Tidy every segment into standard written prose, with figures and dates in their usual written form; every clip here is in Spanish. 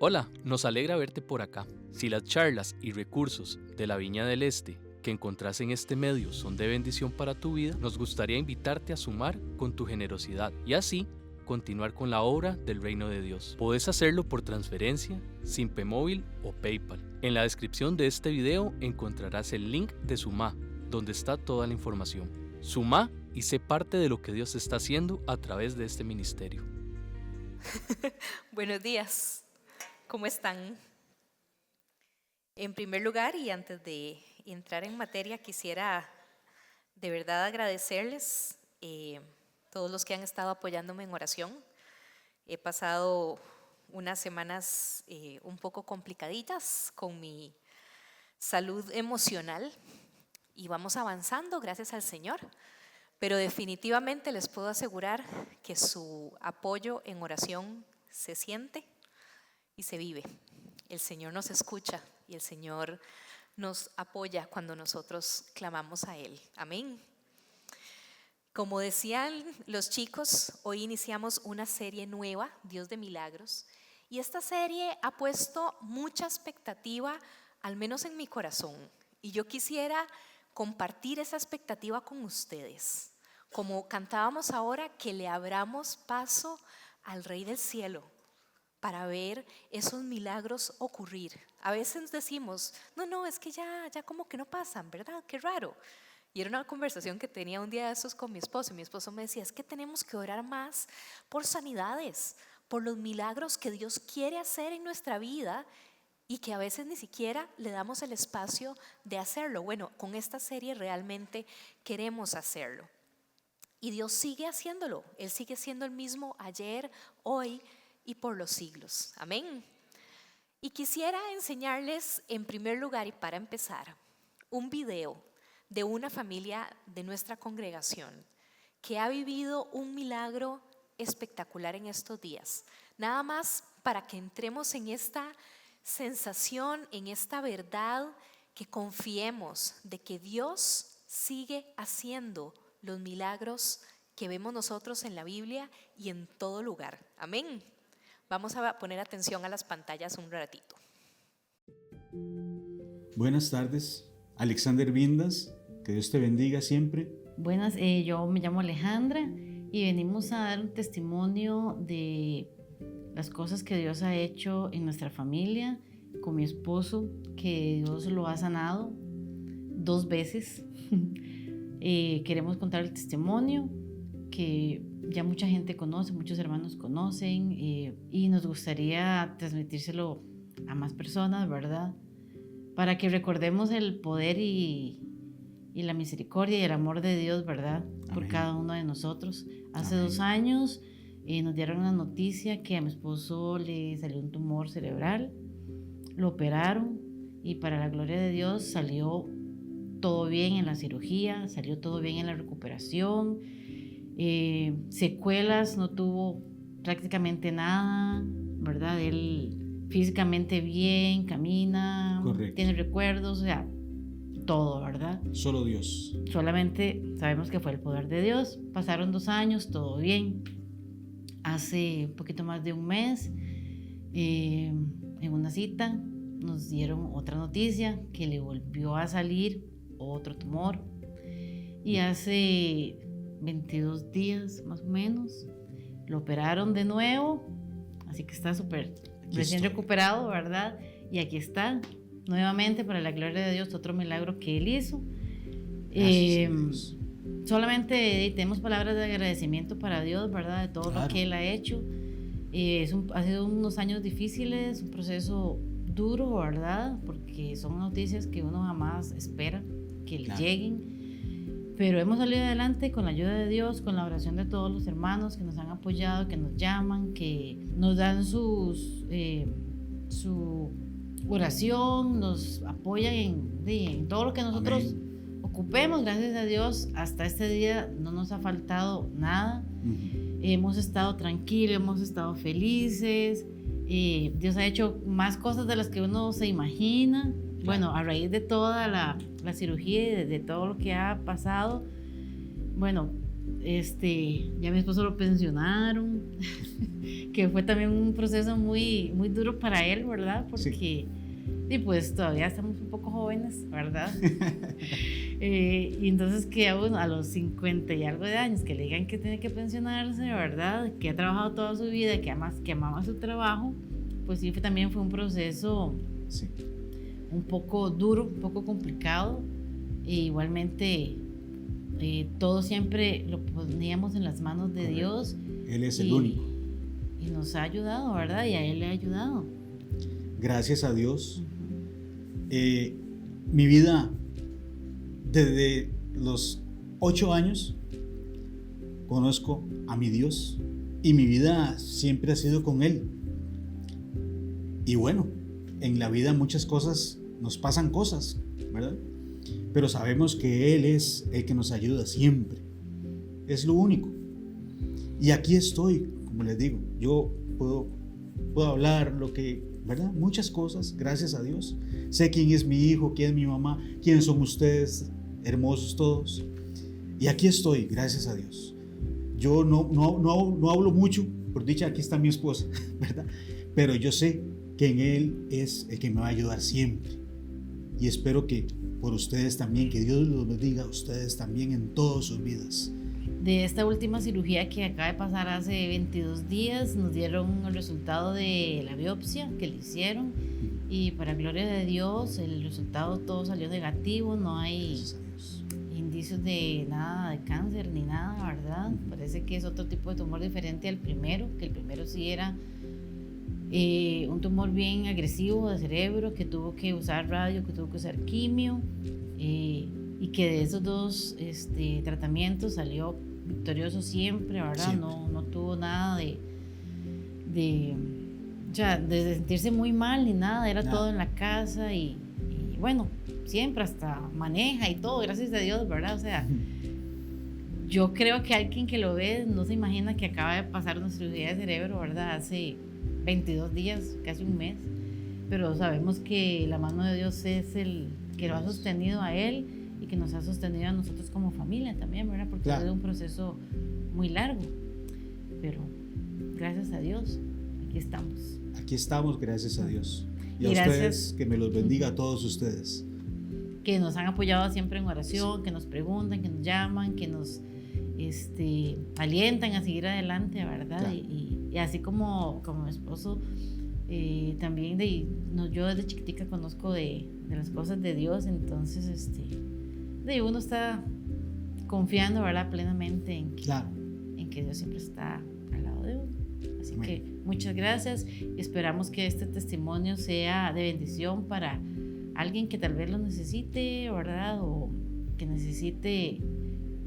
Hola, nos alegra verte por acá. Si las charlas y recursos de la Viña del Este que encontrás en este medio son de bendición para tu vida, nos gustaría invitarte a sumar con tu generosidad y así continuar con la obra del reino de Dios. Podés hacerlo por transferencia, Simpe Móvil o PayPal. En la descripción de este video encontrarás el link de Sumá, donde está toda la información. Sumá y sé parte de lo que Dios está haciendo a través de este ministerio. Buenos días, ¿cómo están? En primer lugar, y antes de entrar en materia, quisiera de verdad agradecerles todos los que han estado apoyándome en oración. He pasado unas semanas un poco complicaditas con mi salud emocional y vamos avanzando, gracias al Señor. Pero definitivamente les puedo asegurar que su apoyo en oración se siente y se vive. El Señor nos escucha y el Señor nos apoya cuando nosotros clamamos a Él. Amén. Como decían los chicos, hoy iniciamos una serie nueva, Dios de Milagros, y esta serie ha puesto mucha expectativa, al menos en mi corazón, y yo quisiera compartir esa expectativa con ustedes. Como cantábamos ahora, que le abramos paso al Rey del Cielo para ver esos milagros ocurrir. A veces decimos, no, es que ya como que no pasan, ¿verdad? Qué raro. Y era una conversación que tenía un día de esos con mi esposo. Y mi esposo me decía, es que tenemos que orar más por sanidades, por los milagros que Dios quiere hacer en nuestra vida y que a veces ni siquiera le damos el espacio de hacerlo. Bueno, con esta serie realmente queremos hacerlo. Y Dios sigue haciéndolo. Él sigue siendo el mismo ayer, hoy y por los siglos. Amén. Y quisiera enseñarles en primer lugar y para empezar un video de una familia de nuestra congregación que ha vivido un milagro espectacular en estos días. Nada más para que entremos en esta sensación, en esta verdad, que confiemos de que Dios sigue haciendo los milagros que vemos nosotros en la Biblia y en todo lugar. Amén. Vamos a poner atención a las pantallas un ratito. Buenas tardes, Alexander Vindas, que Dios te bendiga siempre. Buenas, yo me llamo Alejandra y venimos a dar un testimonio de las cosas que Dios ha hecho en nuestra familia, con mi esposo, que Dios lo ha sanado 2 veces. Queremos contar el testimonio que ya mucha gente conoce, muchos hermanos conocen, y nos gustaría transmitírselo a más personas, ¿verdad? Para que recordemos el poder y la misericordia y el amor de Dios, ¿verdad? Amén. Por cada uno de nosotros. Hace Amén. 2 años nos dieron una noticia que a mi esposo le salió un tumor cerebral, lo operaron y para la gloria de Dios salió todo bien en la cirugía, salió todo bien en la recuperación. Secuelas no tuvo prácticamente nada, ¿verdad? Él físicamente bien, camina, Correcto. Tiene recuerdos, o sea, todo, ¿verdad? Solo Dios. Solamente sabemos que fue el poder de Dios. Pasaron 2 años, todo bien. Hace un poquito más de un mes, en una cita, nos dieron otra noticia que le volvió a salir otro tumor. Y hace 22 días más o menos lo operaron de nuevo, así que está súper recién recuperado, ¿verdad? Y aquí está nuevamente, para la gloria de Dios, otro milagro que Él hizo. Solamente tenemos palabras de agradecimiento para Dios, ¿verdad? De todo lo que Él ha hecho. Ha sido unos años difíciles, un proceso duro, ¿verdad? Porque son noticias que uno jamás espera que le lleguen. Pero hemos salido adelante con la ayuda de Dios, con la oración de todos los hermanos que nos han apoyado, que nos llaman, que nos dan su oración, nos apoyan en todo lo que nosotros Amén. Ocupemos. Gracias a Dios, hasta este día no nos ha faltado nada. Hemos estado tranquilos, hemos estado felices. Dios ha hecho más cosas de las que uno se imagina. Bueno, a raíz de toda la cirugía y de todo lo que ha pasado, bueno, Ya mi esposo lo pensionaron, que fue también un proceso muy, muy duro para él, ¿verdad? Porque Sí. y pues todavía estamos un poco jóvenes, ¿verdad? Y entonces que a uno a los 50 y algo de años que le digan que tiene que pensionarse, ¿verdad? Que ha trabajado toda su vida, que amaba su trabajo, pues sí, también fue un proceso Sí. un poco duro, un poco complicado. E igualmente, todo siempre lo poníamos en las manos de Correcto. Dios. Él es el único. Y nos ha ayudado, ¿verdad? Y a Él le ha ayudado. Gracias a Dios. Mi vida, desde los 8 años, conozco a mi Dios y mi vida siempre ha sido con Él. Y bueno, en la vida muchas cosas, nos pasan cosas, ¿verdad? Pero sabemos que Él es el que nos ayuda siempre. Es lo único. Y aquí estoy, como les digo, yo puedo hablar lo que, ¿verdad? Muchas cosas, gracias a Dios. Sé quién es mi hijo, quién es mi mamá, quiénes son ustedes, hermosos todos. Y aquí estoy, gracias a Dios. Yo no hablo mucho, por dicha aquí está mi esposa, ¿verdad? Pero yo sé que en Él es el que me va a ayudar siempre. Y espero que por ustedes también, que Dios los bendiga a ustedes también en todas sus vidas. De esta última cirugía que acaba de pasar hace 22 días, nos dieron el resultado de la biopsia que le hicieron y para gloria de Dios el resultado todo salió negativo, no hay indicios de nada de cáncer ni nada, ¿verdad? Parece que es otro tipo de tumor diferente al primero, que el primero sí era un tumor bien agresivo de cerebro, que tuvo que usar radio, que tuvo que usar quimio, y que de esos dos tratamientos salió victorioso siempre, ¿verdad? Siempre. No tuvo nada de sentirse muy mal ni nada, era todo en la casa y bueno, siempre hasta maneja y todo, gracias a Dios, ¿verdad? O sea, yo creo que alguien que lo ve no se imagina que acaba de pasar una cirugía de cerebro, ¿verdad? Hace 22 días, casi un mes, pero sabemos que la mano de Dios es el que lo ha sostenido a él y que nos ha sostenido a nosotros como familia también, ¿verdad? Porque Claro. ha sido un proceso muy largo, pero gracias a Dios, aquí estamos. Aquí estamos, gracias a Dios. Y a gracias. ustedes, que me los bendiga a todos ustedes. Que nos han apoyado siempre en oración, que nos preguntan, que nos llaman, que nos alientan a seguir adelante, ¿verdad? Claro. Y así como mi esposo, también yo desde chiquitica conozco de las cosas de Dios, entonces uno está confiando, ¿verdad? Plenamente en que Dios siempre está al lado de uno. Así Amén. que muchas gracias y esperamos que este testimonio sea de bendición para alguien que tal vez lo necesite, ¿verdad? O que necesite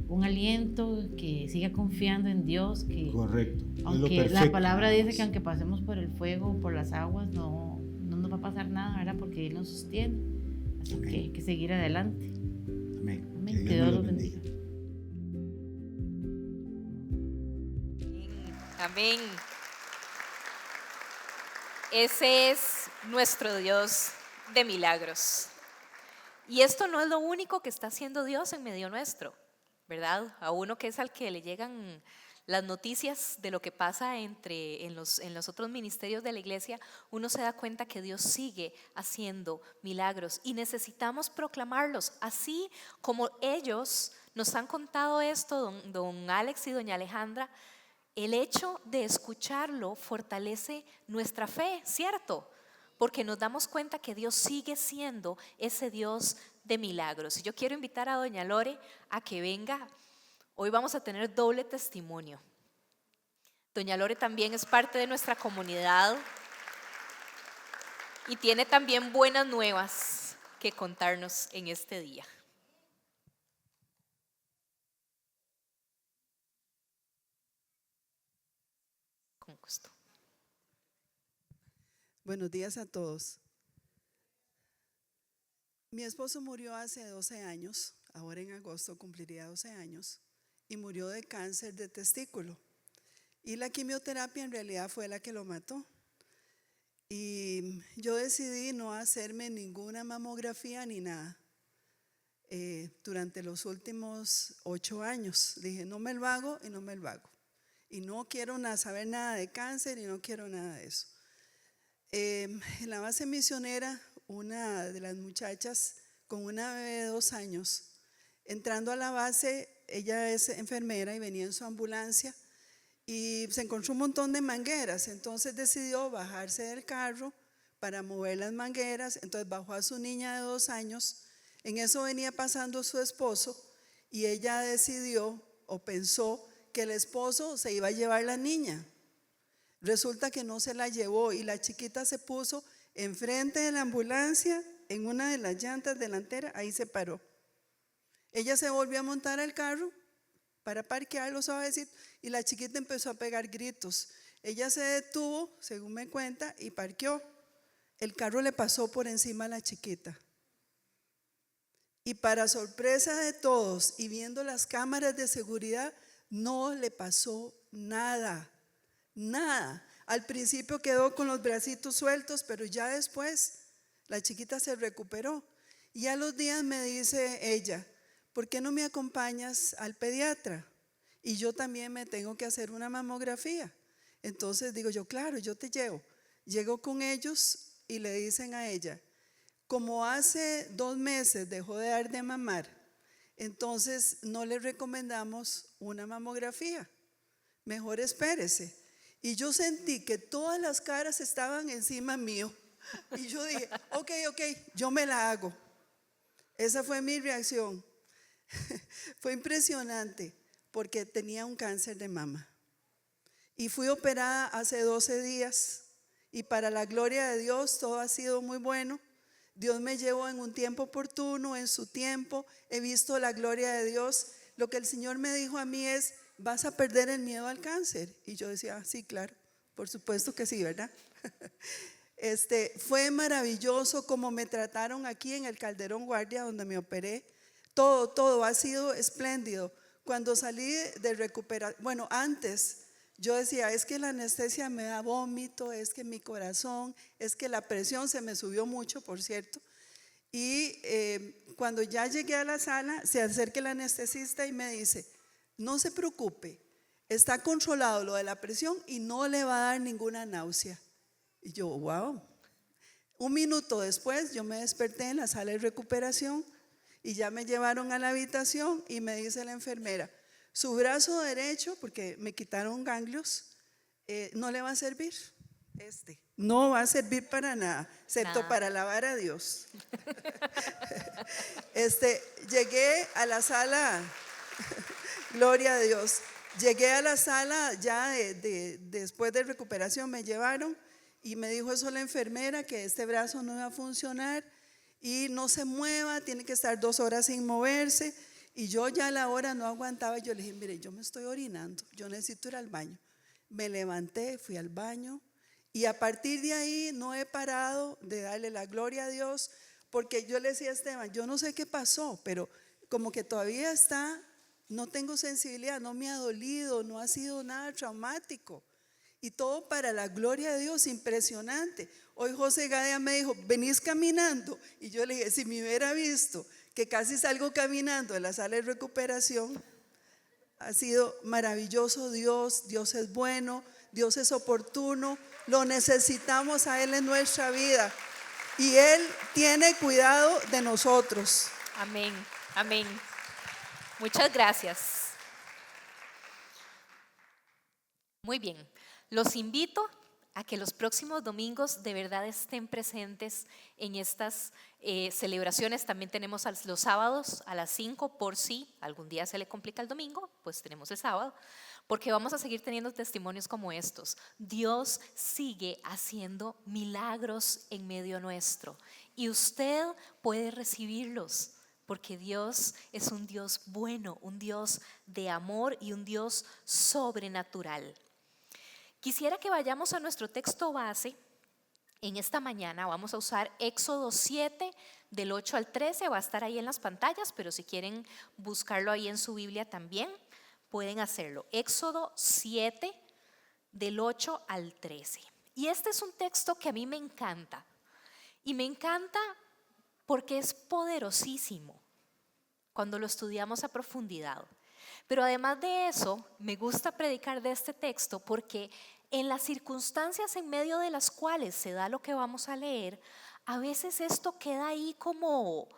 un aliento, que siga confiando en Dios, que Correcto. aunque la palabra dice que aunque pasemos por el fuego, por las aguas, no nos va a pasar nada, ¿verdad? Porque Él nos sostiene. Así que hay que seguir adelante. Amén. Amén. Que Dios los bendiga. Amén. Ese es nuestro Dios de milagros. Y esto no es lo único que está haciendo Dios en medio nuestro, ¿verdad? A uno que es al que le llegan las noticias de lo que pasa en los otros ministerios de la iglesia, uno se da cuenta que Dios sigue haciendo milagros y necesitamos proclamarlos, así como ellos nos han contado esto, don Alex y doña Alejandra. El hecho de escucharlo fortalece nuestra fe, ¿cierto? Porque nos damos cuenta que Dios sigue siendo ese Dios de milagros. Y yo quiero invitar a doña Lore a que venga. Hoy vamos a tener doble testimonio. Doña Lore también es parte de nuestra comunidad y tiene también buenas nuevas que contarnos en este día. Con gusto. Buenos días a todos. Mi esposo murió hace 12 años, ahora en agosto cumpliría 12 años, y murió de cáncer de testículo. Y la quimioterapia en realidad fue la que lo mató. Y yo decidí no hacerme ninguna mamografía ni nada. durante los últimos 8 años. Dije, no me lo hago y no me lo hago. Y no quiero saber nada de cáncer y no quiero nada de eso. En la base misionera, una de las muchachas con una bebé de 2 años, entrando a la base, ella es enfermera y venía en su ambulancia y se encontró un montón de mangueras. Entonces decidió bajarse del carro para mover las mangueras. Entonces bajó a su niña de 2 años. En eso venía pasando su esposo y ella decidió o pensó que el esposo se iba a llevar la niña. Resulta que no se la llevó y la chiquita se puso enfrente de la ambulancia, en una de las llantas delanteras, ahí se paró. Ella se volvió a montar al carro para parquearlo suavecito y la chiquita empezó a pegar gritos. Ella se detuvo, según me cuenta, y parqueó. El carro le pasó por encima a la chiquita. Y para sorpresa de todos y viendo las cámaras de seguridad, no le pasó nada, nada. Al principio quedó con los bracitos sueltos, pero ya después la chiquita se recuperó. Y a los días me dice ella, ¿por qué no me acompañas al pediatra? Y yo también me tengo que hacer una mamografía. Entonces digo yo, claro, yo te llevo. Llego con ellos y le dicen a ella, como hace 2 meses dejó de dar de mamar, entonces no le recomendamos una mamografía. Mejor espérese. Y yo sentí que todas las caras estaban encima mío. Y yo dije, ok, yo me la hago. Esa fue mi reacción. Fue impresionante porque tenía un cáncer de mama. Y fui operada hace 12 días. Y para la gloria de Dios todo ha sido muy bueno. Dios me llevó en un tiempo oportuno, en su tiempo. He visto la gloria de Dios. Lo que el Señor me dijo a mí es, vas a perder el miedo al cáncer. Y yo decía, sí, claro, por supuesto que sí, ¿verdad? Fue maravilloso como me trataron aquí en el Calderón Guardia, donde me operé. Todo ha sido espléndido. Cuando salí de recuperación, bueno, antes yo decía, es que la anestesia me da vómito, es que mi corazón, es que la presión se me subió mucho, por cierto. Y cuando ya llegué a la sala, se acerca el anestesista y me dice, no se preocupe, está controlado lo de la presión y no le va a dar ninguna náusea. Y yo, wow. 1 minuto después yo me desperté en la sala de recuperación y ya me llevaron a la habitación y me dice la enfermera, su brazo derecho, porque me quitaron ganglios, no le va a servir. No va a servir para nada, excepto para alabar a Dios. Llegué a la sala, gloria a Dios. Llegué a la sala ya después de recuperación, me llevaron y me dijo eso la enfermera, que este brazo no iba a funcionar y no se mueva, tiene que estar 2 horas sin moverse. Y yo ya a la hora no aguantaba, yo le dije, mire, yo me estoy orinando, yo necesito ir al baño. Me levanté, fui al baño y a partir de ahí no he parado de darle la gloria a Dios, porque yo le decía a Esteban, yo no sé qué pasó, pero como que todavía no tengo sensibilidad, no me ha dolido, no ha sido nada traumático. Y todo para la gloria de Dios, impresionante. Hoy José Gadea me dijo, venís caminando. Y yo le dije, si me hubiera visto que casi salgo caminando en la sala de recuperación, ha sido maravilloso. Dios es bueno, Dios es oportuno, lo necesitamos a Él en nuestra vida y Él tiene cuidado de nosotros. Amén, amén. Muchas gracias. Muy bien, los invito a que los próximos domingos de verdad estén presentes en estas celebraciones. También tenemos los sábados a las 5, por si algún día se le complica el domingo, pues tenemos el sábado, porque vamos a seguir teniendo testimonios como estos. Dios sigue haciendo milagros en medio nuestro y usted puede recibirlos, porque Dios es un Dios bueno, un Dios de amor y un Dios sobrenatural. Quisiera que vayamos a nuestro texto base. En esta mañana vamos a usar Éxodo 7 del 8 al 13, va a estar ahí en las pantallas, pero si quieren buscarlo ahí en su Biblia también pueden hacerlo. Éxodo 7 del 8 al 13. Y este es un texto que a mí me encanta, y me encanta porque es poderosísimo. cuando lo estudiamos a profundidad. Pero además de eso, me gusta predicar de este texto porque en las circunstancias en medio de las cuales se da lo que vamos a leer, a veces esto queda ahí como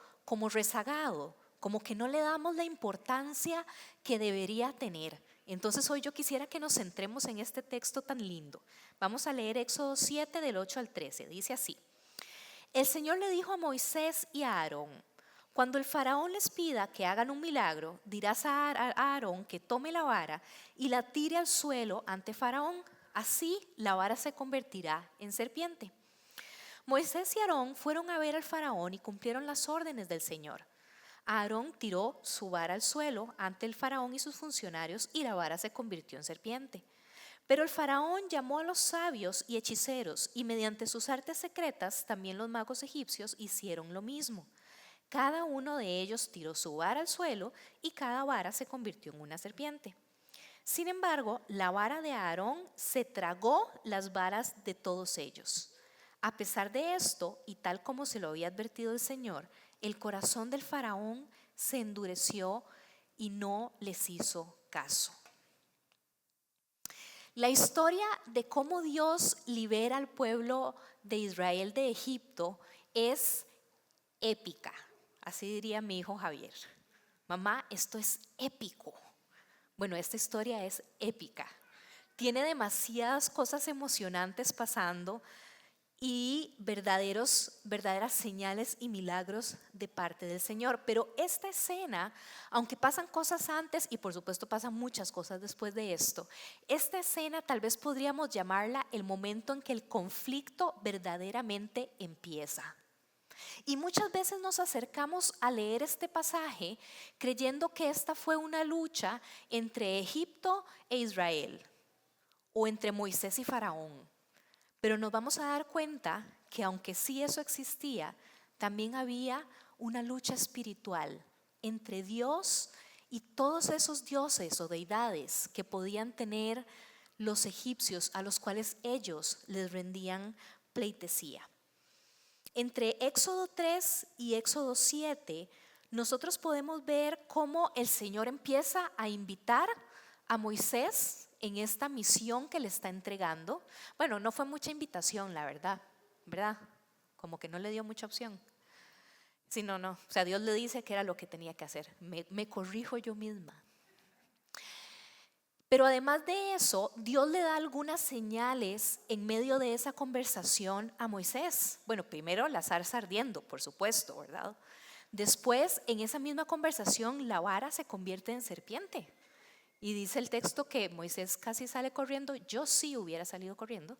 rezagado, como que no le damos la importancia que debería tener. Entonces hoy yo quisiera que nos centremos en este texto tan lindo. Vamos a leer Éxodo 7 del 8 al 13. Dice así: El Señor le dijo a Moisés y a Aarón: cuando el faraón les pida que hagan un milagro, dirás a Aarón que tome la vara y la tire al suelo ante faraón. Así la vara se convertirá en serpiente. Moisés y Aarón fueron a ver al faraón y cumplieron las órdenes del Señor. Aarón tiró su vara al suelo ante el faraón y sus funcionarios y la vara se convirtió en serpiente. Pero el faraón llamó a los sabios y hechiceros y mediante sus artes secretas también los magos egipcios hicieron lo mismo. Cada uno de ellos tiró su vara al suelo y cada vara se convirtió en una serpiente. Sin embargo, la vara de Aarón se tragó las varas de todos ellos. A pesar de esto, y tal como se lo había advertido el Señor, el corazón del faraón se endureció y no les hizo caso. La historia de cómo Dios libera al pueblo de Israel de Egipto es épica. Así diría mi hijo Javier: mamá, esto es épico. Bueno, esta historia es épica. Tiene demasiadas cosas emocionantes pasando y verdaderas señales y milagros de parte del Señor. Pero esta escena, aunque pasan cosas antes y por supuesto pasan muchas cosas después de esto, esta escena tal vez podríamos llamarla el momento en que el conflicto verdaderamente empieza. Y muchas veces nos acercamos a leer este pasaje creyendo que esta fue una lucha entre Egipto e Israel, o entre Moisés y Faraón. Pero nos vamos a dar cuenta que aunque sí eso existía, también había una lucha espiritual entre Dios y todos esos dioses o deidades que podían tener los egipcios, a los cuales ellos les rendían pleitesía. Entre Éxodo 3 y Éxodo 7, nosotros podemos ver cómo el Señor empieza a invitar a Moisés en esta misión que le está entregando. Bueno, no fue mucha invitación, la verdad, ¿verdad? Como que no le dio mucha opción. Sí, no. O sea, Dios le dice que era lo que tenía que hacer. Me corrijo yo misma. Pero además de eso, Dios le da algunas señales en medio de esa conversación a Moisés. Bueno, primero la zarza ardiendo, por supuesto, ¿verdad? Después, en esa misma conversación, la vara se convierte en serpiente. Y dice el texto que Moisés casi sale corriendo. Yo sí hubiera salido corriendo.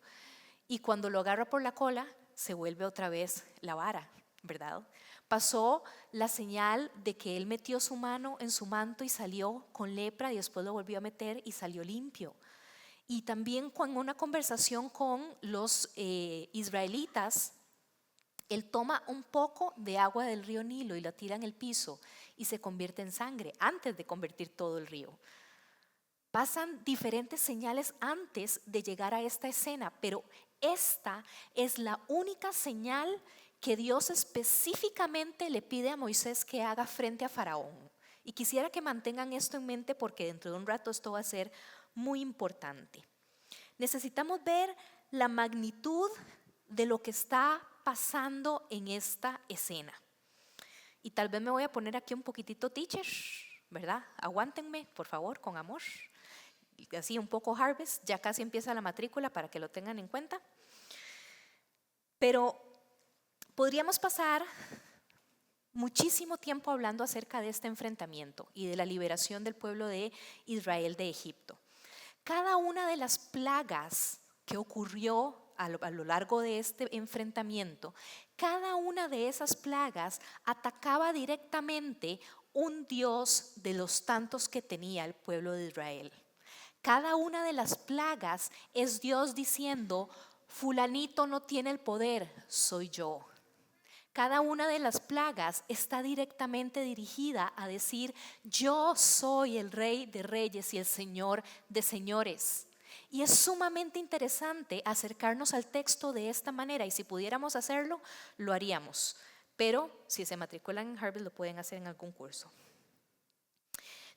Y cuando lo agarra por la cola, se vuelve otra vez la vara, ¿verdad? Pasó la señal de que él metió su mano en su manto y salió con lepra y después lo volvió a meter y salió limpio. Y también con una conversación con los israelitas, él toma un poco de agua del río Nilo y la tira en el piso y se convierte en sangre antes de convertir todo el río. Pasan diferentes señales antes de llegar a esta escena, pero esta es la única señal que Dios específicamente le pide a Moisés que haga frente a Faraón. Y quisiera que mantengan esto en mente porque dentro de un rato esto va a ser muy importante. Necesitamos ver la magnitud de lo que está pasando en esta escena. Y tal vez me voy a poner aquí un poquitito teacher, ¿verdad? Aguántenme, por favor, con amor. Y así un poco Harvest, ya casi empieza la matrícula para que lo tengan en cuenta. Pero podríamos pasar muchísimo tiempo hablando acerca de este enfrentamiento y de la liberación del pueblo de Israel de Egipto. Cada una de las plagas que ocurrió a lo largo de este enfrentamiento, cada una de esas plagas atacaba directamente un dios de los tantos que tenía el pueblo de Israel. Cada una de las plagas es Dios diciendo: fulanito no tiene el poder, soy yo. Cada una de las plagas está directamente dirigida a decir: yo soy el Rey de Reyes y el Señor de Señores. Y es sumamente interesante acercarnos al texto de esta manera, y si pudiéramos hacerlo, lo haríamos. Pero si se matriculan en Harvard, lo pueden hacer en algún curso.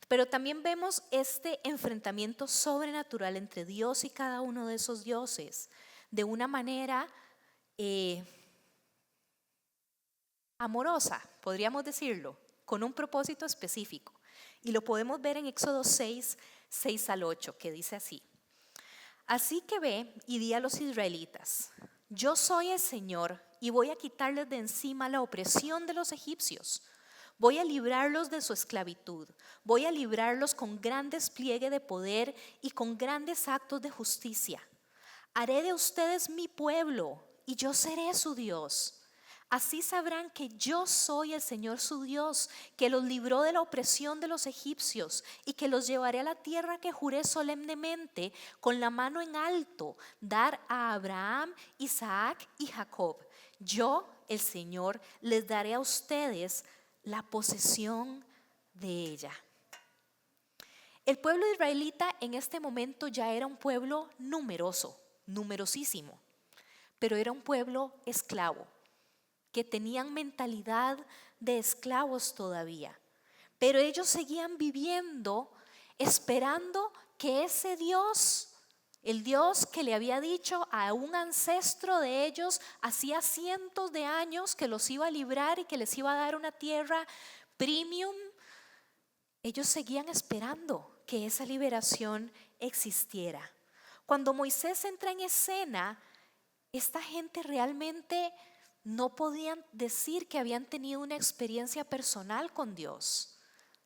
Pero también vemos este enfrentamiento sobrenatural entre Dios y cada uno de esos dioses de una manera amorosa, podríamos decirlo, con un propósito específico. Y lo podemos ver en Éxodo 6 al 8, que dice así: así que ve y di a los israelitas, yo soy el Señor y voy a quitarles de encima la opresión de los egipcios. Voy a librarlos de su esclavitud, voy a librarlos con gran despliegue de poder y con grandes actos de justicia. Haré de ustedes mi pueblo y yo seré su Dios. Así sabrán que yo soy el Señor su Dios, que los libró de la opresión de los egipcios y que los llevaré a la tierra que juré solemnemente con la mano en alto, dar a Abraham, Isaac y Jacob. Yo, el Señor, les daré a ustedes la posesión de ella. El pueblo israelita en este momento ya era un pueblo numeroso, numerosísimo, pero era un pueblo esclavo, que tenían mentalidad de esclavos todavía. Pero ellos seguían viviendo esperando que ese Dios, el Dios que le había dicho a un ancestro de ellos hacía cientos de años que los iba a librar y que les iba a dar una tierra premium, ellos seguían esperando que esa liberación existiera. Cuando Moisés entra en escena, esta gente realmente no podían decir que habían tenido una experiencia personal con Dios.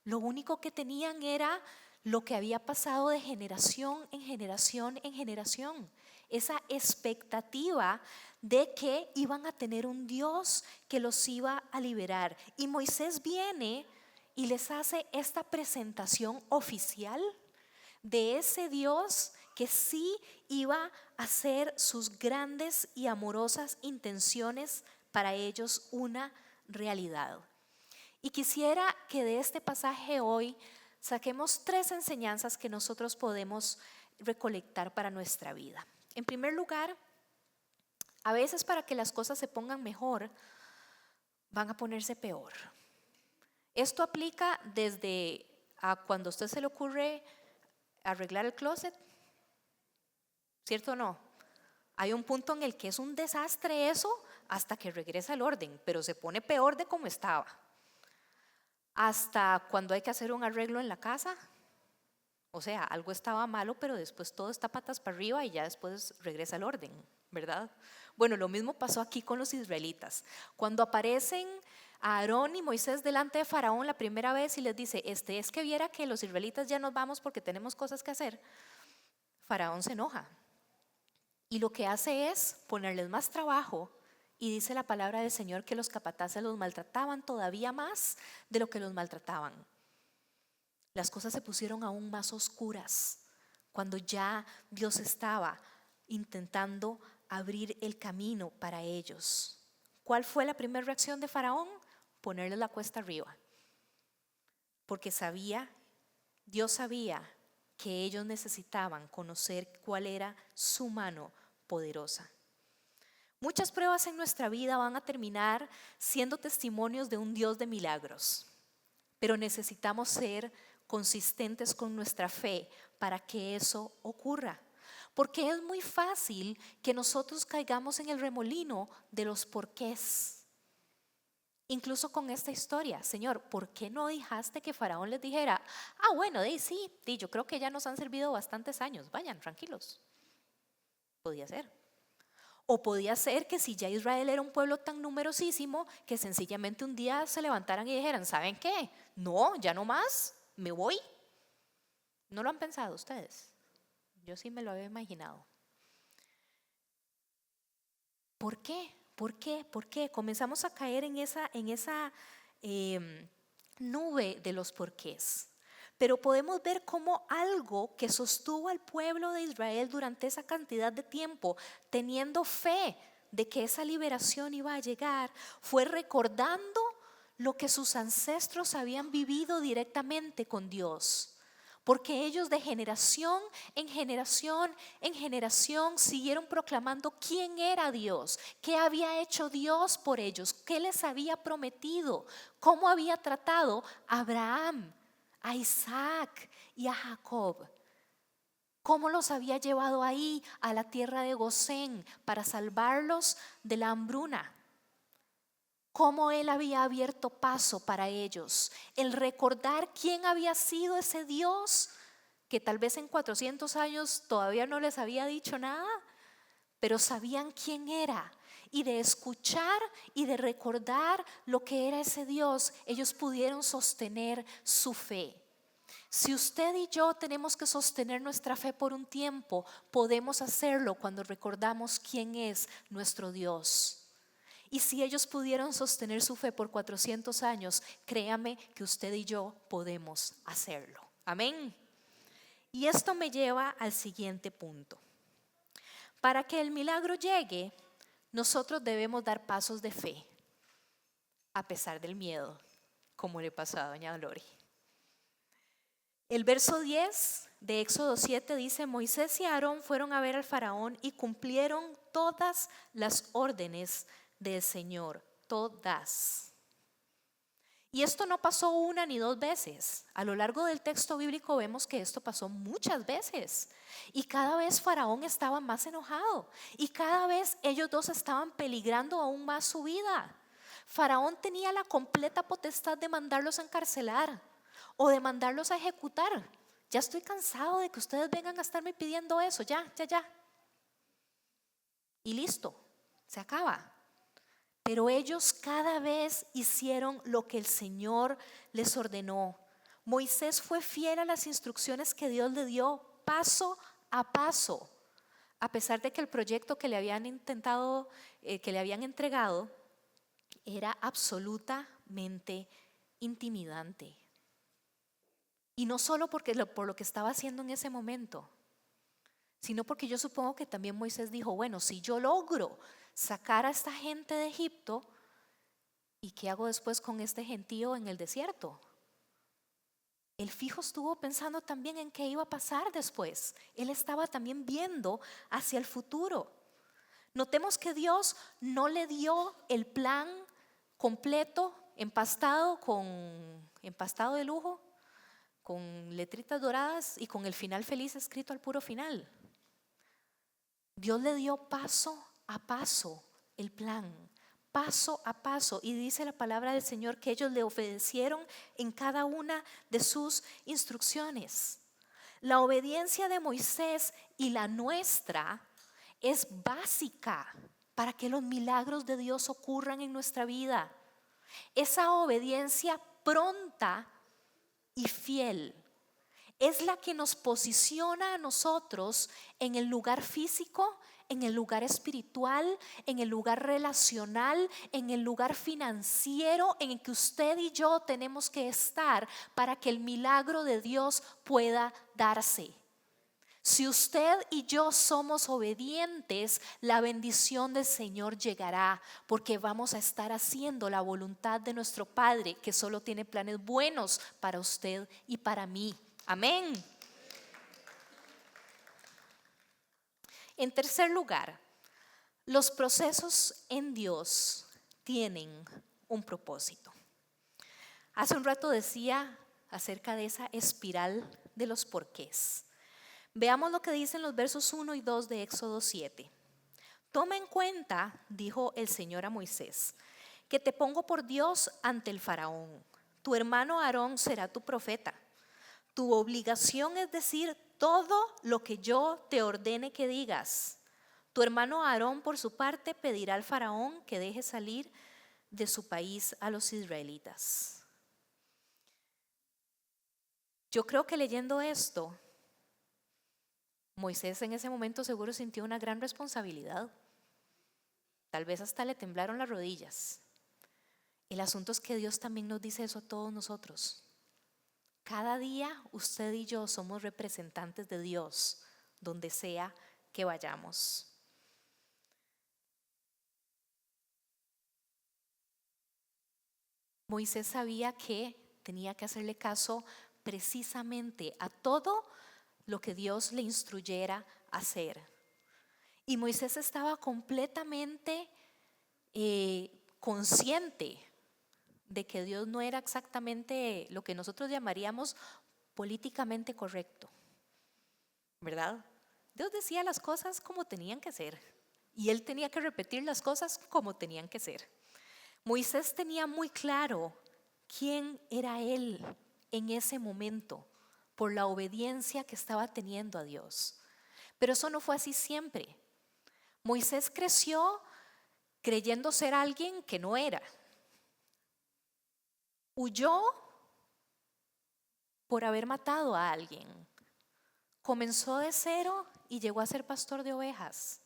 Lo único que tenían era lo que había pasado de generación en generación en generación. Esa expectativa de que iban a tener un Dios que los iba a liberar. Y Moisés viene y les hace esta presentación oficial de ese Dios que sí iba a hacer sus grandes y amorosas intenciones para ellos una realidad. Y quisiera que de este pasaje hoy saquemos 3 enseñanzas que nosotros podemos recolectar para nuestra vida. En primer lugar, a veces para que las cosas se pongan mejor, van a ponerse peor. Esto aplica desde a cuando a usted se le ocurre arreglar el closet, ¿cierto o no? Hay un punto en el que es un desastre eso hasta que regresa el orden, pero se pone peor de como estaba. Hasta cuando hay que hacer un arreglo en la casa, o sea, algo estaba malo, pero después todo está patas para arriba y ya después regresa el orden, ¿verdad? Bueno, lo mismo pasó aquí con los israelitas. Cuando aparecen Aarón y Moisés delante de Faraón la primera vez y les dice, es que viera que los israelitas ya nos vamos porque tenemos cosas que hacer, Faraón se enoja. Y lo que hace es ponerles más trabajo. Y dice la palabra del Señor que los capataces los maltrataban todavía más de lo que los maltrataban. Las cosas se pusieron aún más oscuras cuando ya Dios estaba intentando abrir el camino para ellos. ¿Cuál fue la primera reacción de Faraón? Ponerles la cuesta arriba. Porque Dios sabía que ellos necesitaban conocer cuál era su mano poderosa. Muchas pruebas en nuestra vida van a terminar siendo testimonios de un Dios de milagros, pero necesitamos ser consistentes con nuestra fe para que eso ocurra. Porque es muy fácil que nosotros caigamos en el remolino de los porqués. Incluso con esta historia, Señor, ¿por qué no dejaste que Faraón les dijera, bueno, sí, yo creo que ya nos han servido bastantes años, vayan, tranquilos? Podía ser. O podía ser que si ya Israel era un pueblo tan numerosísimo que sencillamente un día se levantaran y dijeran, ¿saben qué? No, ya no más, me voy. ¿No lo han pensado ustedes? Yo sí me lo había imaginado. ¿Por qué? ¿Por qué? ¿Por qué? Comenzamos a caer en esa nube de los porqués. Pero podemos ver cómo algo que sostuvo al pueblo de Israel durante esa cantidad de tiempo, teniendo fe de que esa liberación iba a llegar, fue recordando lo que sus ancestros habían vivido directamente con Dios. Porque ellos de generación en generación en generación siguieron proclamando quién era Dios, qué había hecho Dios por ellos, qué les había prometido, cómo había tratado a Abraham, a Isaac y a Jacob. Cómo los había llevado ahí a la tierra de Gosén para salvarlos de la hambruna. Cómo Él había abierto paso para ellos. El recordar quién había sido ese Dios que tal vez en 400 años todavía no les había dicho nada, pero sabían quién era. Y de escuchar y de recordar lo que era ese Dios, ellos pudieron sostener su fe. Si usted y yo tenemos que sostener nuestra fe por un tiempo, podemos hacerlo cuando recordamos quién es nuestro Dios. Y si ellos pudieron sostener su fe por 400 años, créame que usted y yo podemos hacerlo. Amén. Y esto me lleva al siguiente punto. Para que el milagro llegue, nosotros debemos dar pasos de fe, a pesar del miedo, como le pasó a doña Lori. El verso 10 de Éxodo 7 dice: Moisés y Aarón fueron a ver al faraón y cumplieron todas las órdenes del Señor, todas. Y esto no pasó una ni dos veces. A lo largo del texto bíblico vemos que esto pasó muchas veces. Y cada vez Faraón estaba más enojado. Y cada vez ellos dos estaban peligrando aún más su vida. Faraón tenía la completa potestad de mandarlos a encarcelar o de mandarlos a ejecutar. Ya estoy cansado de que ustedes vengan a estarme pidiendo eso. Ya. Y listo, se acaba. Pero ellos cada vez hicieron lo que el Señor les ordenó. Moisés fue fiel a las instrucciones que Dios le dio paso a paso, a pesar de que el proyecto que le habían entregado era absolutamente intimidante. Y no solo por lo que estaba haciendo en ese momento, sino porque yo supongo que también Moisés dijo: bueno, si yo logro sacar a esta gente de Egipto, ¿y qué hago después con este gentío en el desierto? Él fijo estuvo pensando también en qué iba a pasar después. Él estaba también viendo hacia el futuro. Notemos que Dios no le dio el plan completo, empastado de lujo, con letritas doradas y con el final feliz escrito al puro final. Dios le dio paso a paso el plan, paso a paso, y dice la palabra del Señor que ellos le obedecieron en cada una de sus instrucciones. La obediencia de Moisés y la nuestra es básica para que los milagros de Dios ocurran en nuestra vida. Esa obediencia pronta y fiel es la que nos posiciona a nosotros en el lugar físico, en el lugar espiritual, en el lugar relacional, en el lugar financiero, en el que usted y yo tenemos que estar para que el milagro de Dios pueda darse. Si usted y yo somos obedientes, la bendición del Señor llegará, porque vamos a estar haciendo la voluntad de nuestro Padre, que solo tiene planes buenos para usted y para mí. Amén. En tercer lugar, los procesos en Dios tienen un propósito. Hace un rato decía acerca de esa espiral de los porqués. Veamos lo que dicen los versos 1 y 2 de Éxodo 7. Toma en cuenta, dijo el Señor a Moisés, que te pongo por Dios ante el faraón. Tu hermano Aarón será tu profeta. Tu obligación es decir todo lo que yo te ordene que digas. Tu hermano Aarón, por su parte, pedirá al faraón que deje salir de su país a los israelitas. Yo creo que leyendo esto, Moisés en ese momento seguro sintió una gran responsabilidad. Tal vez hasta le temblaron las rodillas. El asunto es que Dios también nos dice eso a todos nosotros. Cada día usted y yo somos representantes de Dios, donde sea que vayamos. Moisés sabía que tenía que hacerle caso precisamente a todo lo que Dios le instruyera a hacer. Y Moisés estaba completamente consciente de que Dios no era exactamente lo que nosotros llamaríamos políticamente correcto, ¿verdad? Dios decía las cosas como tenían que ser y él tenía que repetir las cosas como tenían que ser. Moisés tenía muy claro quién era él en ese momento por la obediencia que estaba teniendo a Dios. Pero eso no fue así siempre. Moisés creció creyendo ser alguien que no era. Huyó por haber matado a alguien. Comenzó de cero y llegó a ser pastor de ovejas.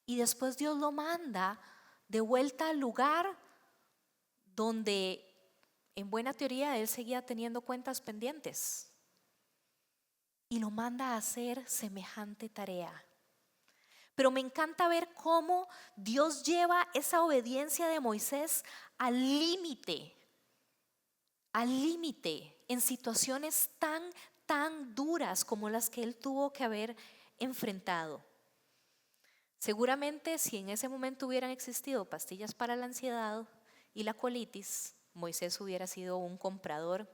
Y después Dios lo manda de vuelta al lugar donde en buena teoría él seguía teniendo cuentas pendientes. Y lo manda a hacer semejante tarea. Pero me encanta ver cómo Dios lleva esa obediencia de Moisés al límite en situaciones tan duras como las que él tuvo que haber enfrentado. Seguramente si en ese momento hubieran existido pastillas para la ansiedad y la colitis, Moisés hubiera sido un comprador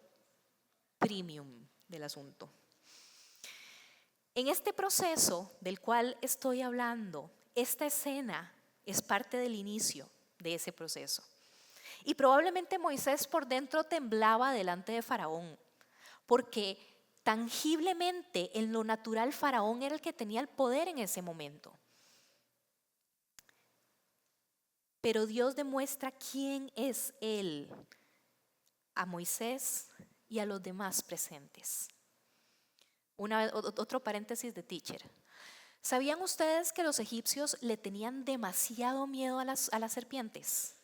premium del asunto. En este proceso del cual estoy hablando, esta escena es parte del inicio de ese proceso. Y probablemente Moisés por dentro temblaba delante de Faraón, porque tangiblemente en lo natural Faraón era el que tenía el poder en ese momento. Pero Dios demuestra quién es Él a Moisés y a los demás presentes. Otro paréntesis de teacher. ¿Sabían ustedes que los egipcios le tenían demasiado miedo a las serpientes?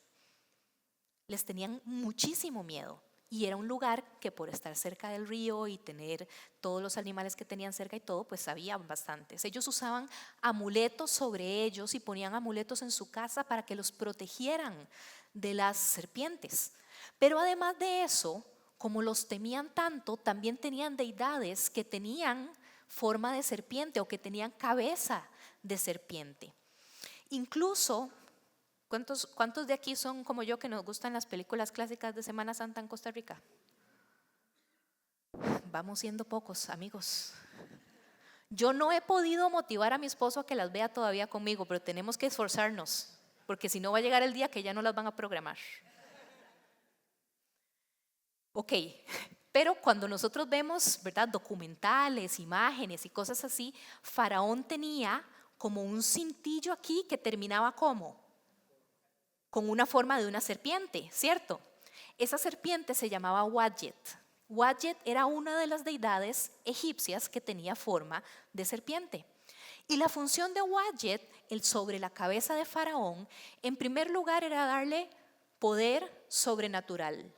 Les tenían muchísimo miedo. Y era un lugar que por estar cerca del río y tener todos los animales que tenían cerca y todo, pues sabían bastantes. Ellos usaban amuletos sobre ellos y ponían amuletos en su casa para que los protegieran de las serpientes. Pero además de eso, como los temían tanto, también tenían deidades que tenían forma de serpiente o que tenían cabeza de serpiente. Incluso, ¿cuántos de aquí son como yo que nos gustan las películas clásicas de Semana Santa en Costa Rica? Vamos siendo pocos, amigos. Yo no he podido motivar a mi esposo a que las vea todavía conmigo, pero tenemos que esforzarnos, porque si no va a llegar el día que ya no las van a programar. Ok, pero cuando nosotros vemos, ¿verdad?, documentales, imágenes y cosas así, Faraón tenía como un cintillo aquí que terminaba ¿cómo? Con una forma de una serpiente, ¿cierto? Esa serpiente se llamaba Wadjet. Wadjet era una de las deidades egipcias que tenía forma de serpiente. Y la función de Wadjet, sobre la cabeza de Faraón, en primer lugar era darle poder sobrenatural.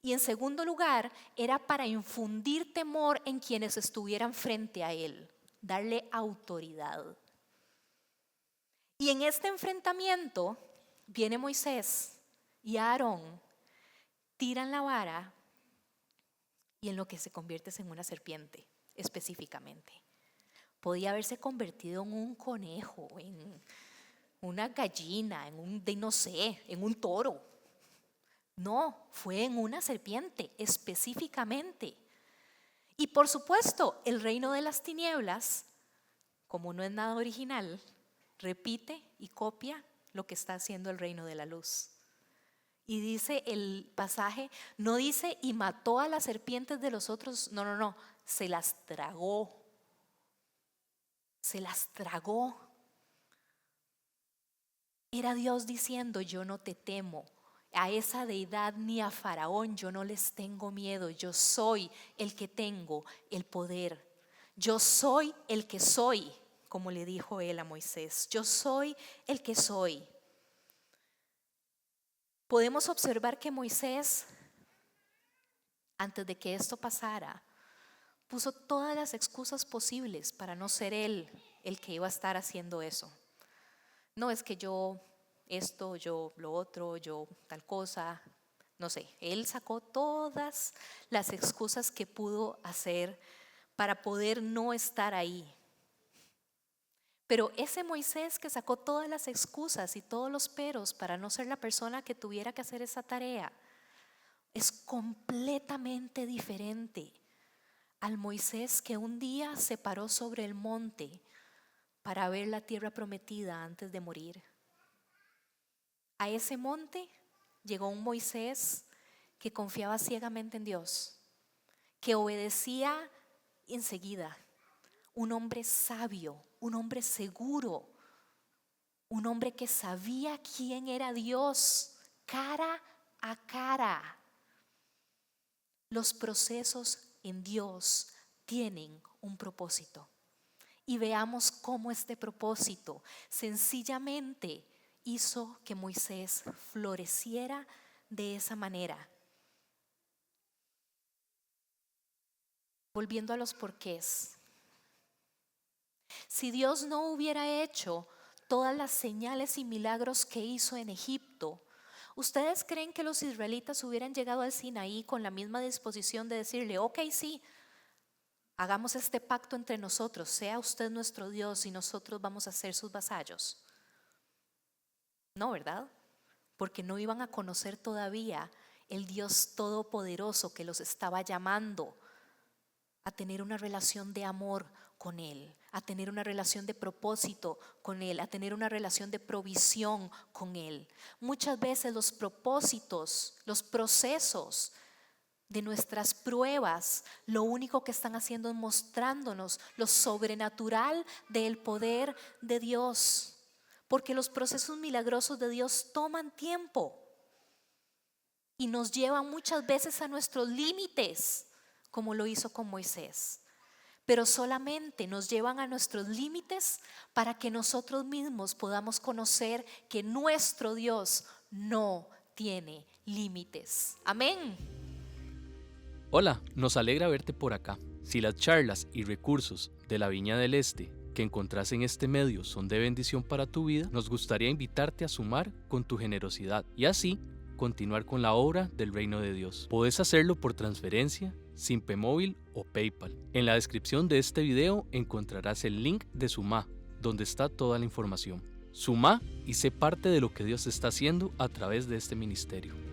Y en segundo lugar, era para infundir temor en quienes estuvieran frente a él, darle autoridad. Y en este enfrentamiento viene Moisés y Aarón, tiran la vara y en lo que se convierte es en una serpiente, específicamente. Podía haberse convertido en un conejo, en una gallina, en un toro. No, fue en una serpiente específicamente. Y por supuesto, el reino de las tinieblas, como no es nada original, repite y copia lo que está haciendo el reino de la luz. Y dice el pasaje, no dice y mató a las serpientes de los otros, no, se las tragó. Se las tragó. Era Dios diciendo, yo no te temo. A esa deidad ni a Faraón yo no les tengo miedo. Yo soy el que tengo el poder. Yo soy el que soy, como le dijo él a Moisés. Yo soy el que soy. Podemos observar que Moisés, antes de que esto pasara, puso todas las excusas posibles para no ser él el que iba a estar haciendo eso. No es que yo esto, yo lo otro, yo tal cosa, no sé. Él sacó todas las excusas que pudo hacer para poder no estar ahí. Pero ese Moisés que sacó todas las excusas y todos los peros para no ser la persona que tuviera que hacer esa tarea, es completamente diferente al Moisés que un día se paró sobre el monte para ver la tierra prometida antes de morir. A ese monte llegó un Moisés que confiaba ciegamente en Dios, que obedecía enseguida. Un hombre sabio, un hombre seguro, un hombre que sabía quién era Dios cara a cara. Los procesos en Dios tienen un propósito. Y veamos cómo este propósito sencillamente hizo que Moisés floreciera de esa manera. Volviendo a los porqués. Si Dios no hubiera hecho todas las señales y milagros que hizo en Egipto, ¿ustedes creen que los israelitas hubieran llegado al Sinaí con la misma disposición de decirle, ok, sí, hagamos este pacto entre nosotros, sea usted nuestro Dios y nosotros vamos a ser sus vasallos? No, ¿verdad? Porque no iban a conocer todavía el Dios todopoderoso que los estaba llamando a tener una relación de amor con Él, a tener una relación de propósito con Él, a tener una relación de provisión con Él. Muchas veces los propósitos, los procesos de nuestras pruebas, lo único que están haciendo es mostrándonos lo sobrenatural del poder de Dios, porque los procesos milagrosos de Dios toman tiempo y nos llevan muchas veces a nuestros límites, como lo hizo con Moisés. Pero solamente nos llevan a nuestros límites para que nosotros mismos podamos conocer que nuestro Dios no tiene límites. Amén. Hola, nos alegra verte por acá. Si las charlas y recursos de la Viña del Este que encontrás en este medio son de bendición para tu vida, nos gustaría invitarte a sumar con tu generosidad y así continuar con la obra del reino de Dios. Puedes hacerlo por transferencia, Simpe Móvil o PayPal. En la descripción de este video encontrarás el link de Sumá, donde está toda la información. Sumá y sé parte de lo que Dios está haciendo a través de este ministerio.